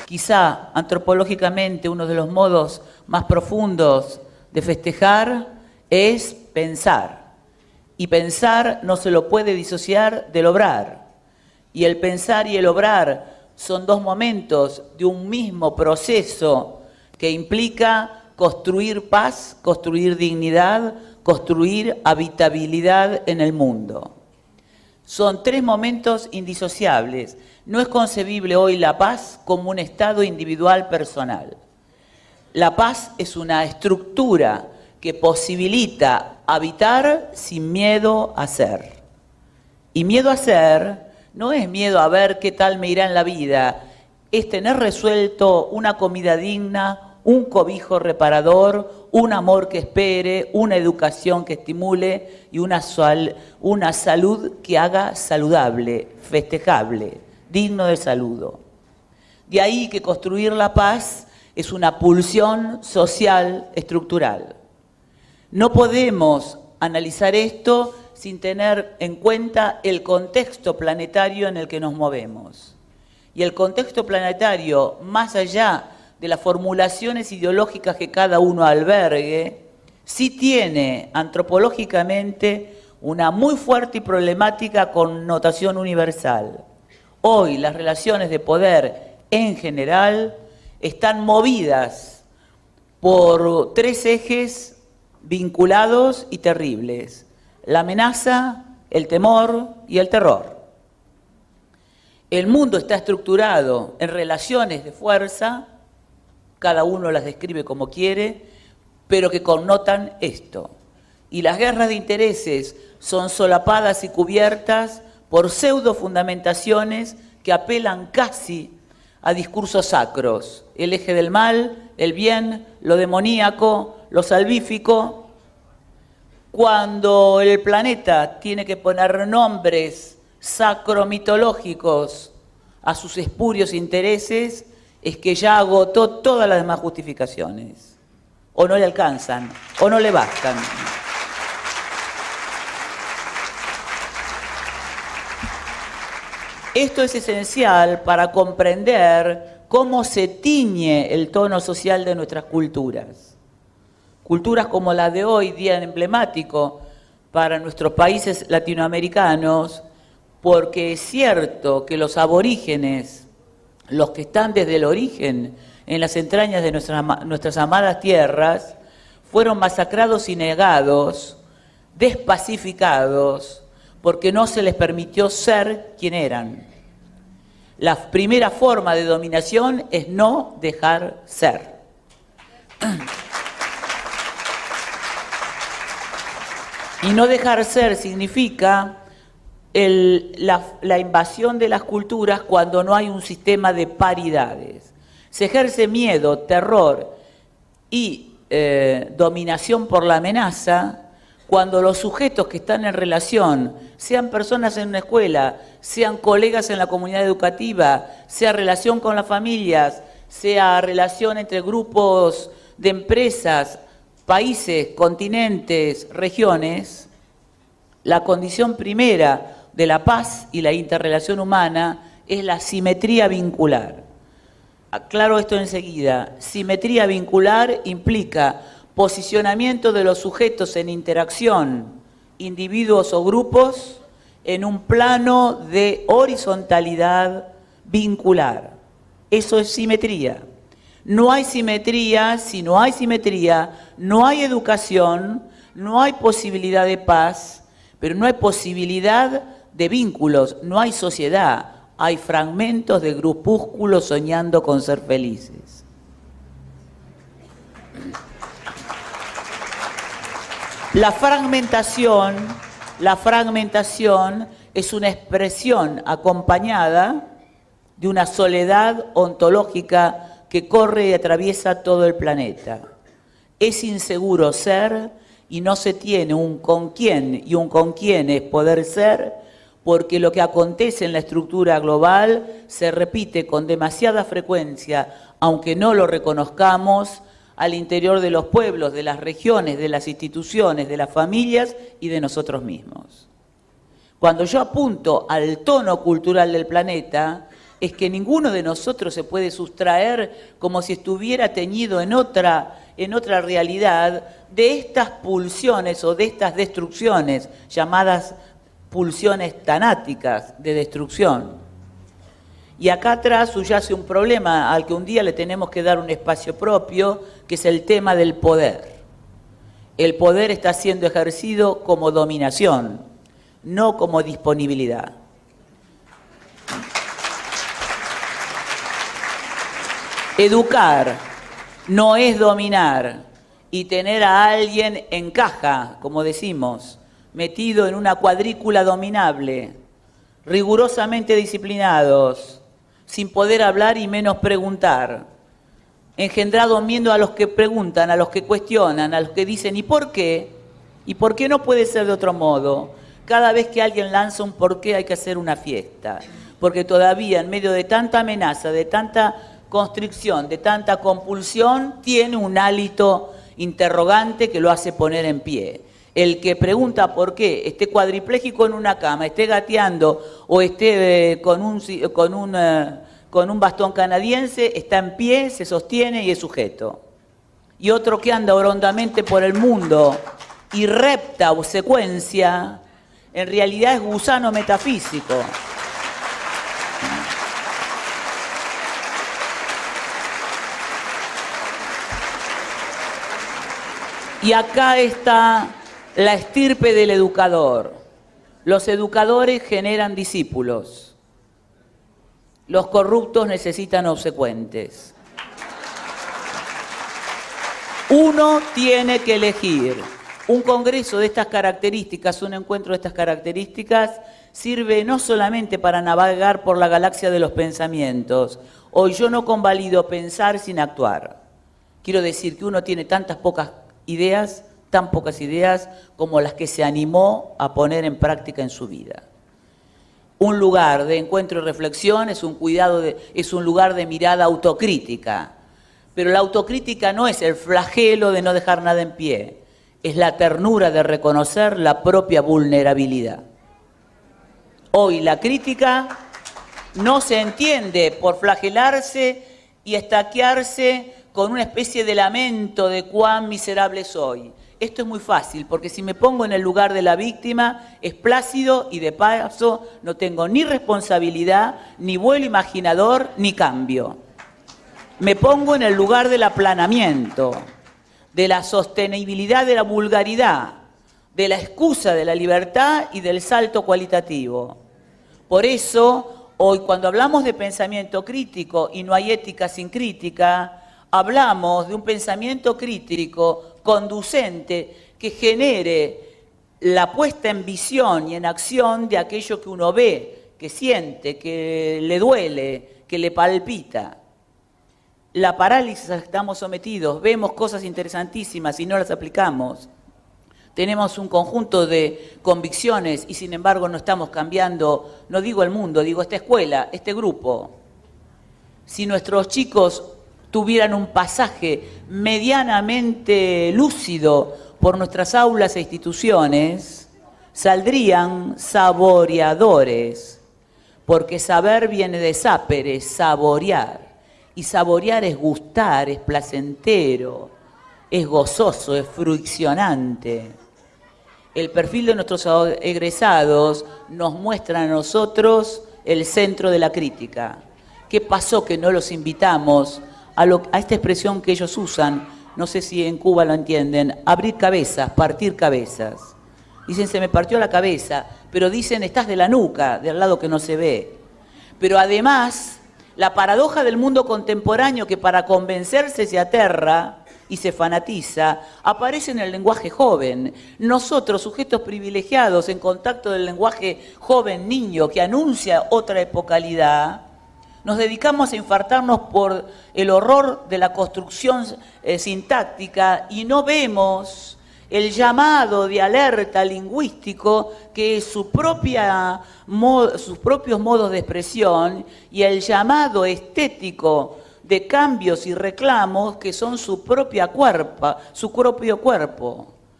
Quizá antropológicamente uno de los modos más profundos de festejar es pensar. Y pensar no se lo puede disociar del obrar. Y el pensar y el obrar son dos momentos de un mismo proceso que implica construir paz, construir dignidad, construir habitabilidad en el mundo. Son tres momentos indisociables. No es concebible hoy la paz como un estado individual personal. La paz es una estructura que posibilita habitar sin miedo a ser. Y miedo a ser no es miedo a ver qué tal me irá en la vida, es tener resuelto una comida digna, un cobijo reparador, un amor que espere, una educación que estimule y una salud que haga saludable, festejable, digno de saludo. De ahí que construir la paz es una pulsión social estructural. No podemos analizar esto sin tener en cuenta el contexto planetario en el que nos movemos. Y el contexto planetario, más allá de las formulaciones ideológicas que cada uno albergue, sí tiene antropológicamente una muy fuerte y problemática connotación universal. Hoy las relaciones de poder en general están movidas por tres ejes vinculados y terribles: la amenaza, el temor y el terror. El mundo está estructurado en relaciones de fuerza, cada uno las describe como quiere, pero que connotan esto. Y las guerras de intereses son solapadas y cubiertas por pseudo-fundamentaciones que apelan casi a discursos sacros: el eje del mal, el bien, lo demoníaco, lo salvífico. Cuando el planeta tiene que poner nombres sacro-mitológicos a sus espurios intereses, es que ya agotó todas las demás justificaciones. O no le alcanzan, o no le bastan. Esto es esencial para comprender cómo se tiñe el tono social de nuestras culturas. Culturas como la de hoy, día emblemático para nuestros países latinoamericanos, porque es cierto que los aborígenes, los que están desde el origen en las entrañas de nuestras amadas tierras, fueron masacrados y negados, despacificados, porque no se les permitió ser quien eran. La primera forma de dominación es no dejar ser. Y no dejar ser significa la invasión de las culturas cuando no hay un sistema de paridades. Se ejerce miedo, terror y dominación por la amenaza cuando los sujetos que están en relación, sean personas en una escuela, sean colegas en la comunidad educativa, sea relación con las familias, sea relación entre grupos de empresas, países, continentes, regiones, la condición primera de la paz y la interrelación humana es la simetría vincular. Aclaro esto enseguida. Simetría vincular implica posicionamiento de los sujetos en interacción, individuos o grupos, en un plano de horizontalidad vincular. Eso es simetría. No hay simetría, si no hay simetría, no hay educación, no hay posibilidad de paz, pero no hay posibilidad de vínculos, no hay sociedad, hay fragmentos de grupúsculos soñando con ser felices. La fragmentación es una expresión acompañada de una soledad ontológica que corre y atraviesa todo el planeta. Es inseguro ser y no se tiene un con quién y un con quién es poder ser, porque lo que acontece en la estructura global se repite con demasiada frecuencia, aunque no lo reconozcamos, al interior de los pueblos, de las regiones, de las instituciones, de las familias y de nosotros mismos. Cuando yo apunto al tono cultural del planeta, es que ninguno de nosotros se puede sustraer como si estuviera teñido en otra realidad de estas pulsiones o de estas destrucciones, llamadas pulsiones tanáticas de destrucción. Y acá atrás subyace un problema al que un día le tenemos que dar un espacio propio, que es el tema del poder. El poder está siendo ejercido como dominación, no como disponibilidad. Educar no es dominar y tener a alguien en caja, como decimos, metido en una cuadrícula dominable, rigurosamente disciplinados, sin poder hablar y menos preguntar, engendrado miedo a los que preguntan, a los que cuestionan, a los que dicen ¿y por qué? ¿Y por qué no puede ser de otro modo? Cada vez que alguien lanza un por qué hay que hacer una fiesta, porque todavía en medio de tanta amenaza, de tanta constricción, de tanta compulsión, tiene un hálito interrogante que lo hace poner en pie. El que pregunta por qué, esté cuadripléjico en una cama, esté gateando o esté con un bastón canadiense, está en pie, se sostiene y es sujeto. Y otro que anda orondamente por el mundo y repta o secuencia, en realidad es gusano metafísico. Y acá está la estirpe del educador. Los educadores generan discípulos. Los corruptos necesitan obsecuentes. Uno tiene que elegir. Un congreso de estas características, un encuentro de estas características, sirve no solamente para navegar por la galaxia de los pensamientos. Hoy yo no convalido pensar sin actuar. Quiero decir que uno tiene tan pocas ideas como las que se animó a poner en práctica en su vida. Un lugar de encuentro y reflexión es un lugar de mirada autocrítica. Pero la autocrítica no es el flagelo de no dejar nada en pie, es la ternura de reconocer la propia vulnerabilidad. Hoy la crítica no se entiende por flagelarse y estaquearse con una especie de lamento de cuán miserable soy. Esto es muy fácil, porque si me pongo en el lugar de la víctima, es plácido y de paso no tengo ni responsabilidad, ni vuelo imaginador, ni cambio. Me pongo en el lugar del aplanamiento, de la sostenibilidad de la vulgaridad, de la excusa de la libertad y del salto cualitativo. Por eso, hoy cuando hablamos de pensamiento crítico y no hay ética sin crítica, hablamos de un pensamiento crítico conducente que genere la puesta en visión y en acción de aquello que uno ve, que siente, que le duele, que le palpita. La parálisis a la que estamos sometidos, vemos cosas interesantísimas y no las aplicamos. Tenemos un conjunto de convicciones y sin embargo no estamos cambiando, no digo el mundo, digo esta escuela, este grupo. Si nuestros chicos tuvieran un pasaje medianamente lúcido por nuestras aulas e instituciones, saldrían saboreadores, porque saber viene de sapere, saborear, y saborear es gustar, es placentero, es gozoso, es fruccionante. El perfil de nuestros egresados nos muestra a nosotros el centro de la crítica. ¿Qué pasó que no los invitamos a esta expresión que ellos usan? No sé si en Cuba lo entienden, abrir cabezas, partir cabezas. Dicen, se me partió la cabeza, pero dicen, estás de la nuca, del lado que no se ve. Pero además, la paradoja del mundo contemporáneo, que para convencerse se aterra y se fanatiza, aparece en el lenguaje joven. Nosotros, sujetos privilegiados en contacto del lenguaje joven-niño que anuncia otra epocalidad, nos dedicamos a infartarnos por el horror de la construcción sintáctica y no vemos el llamado de alerta lingüístico que es sus propios modos de expresión y el llamado estético de cambios y reclamos que son su propio cuerpo.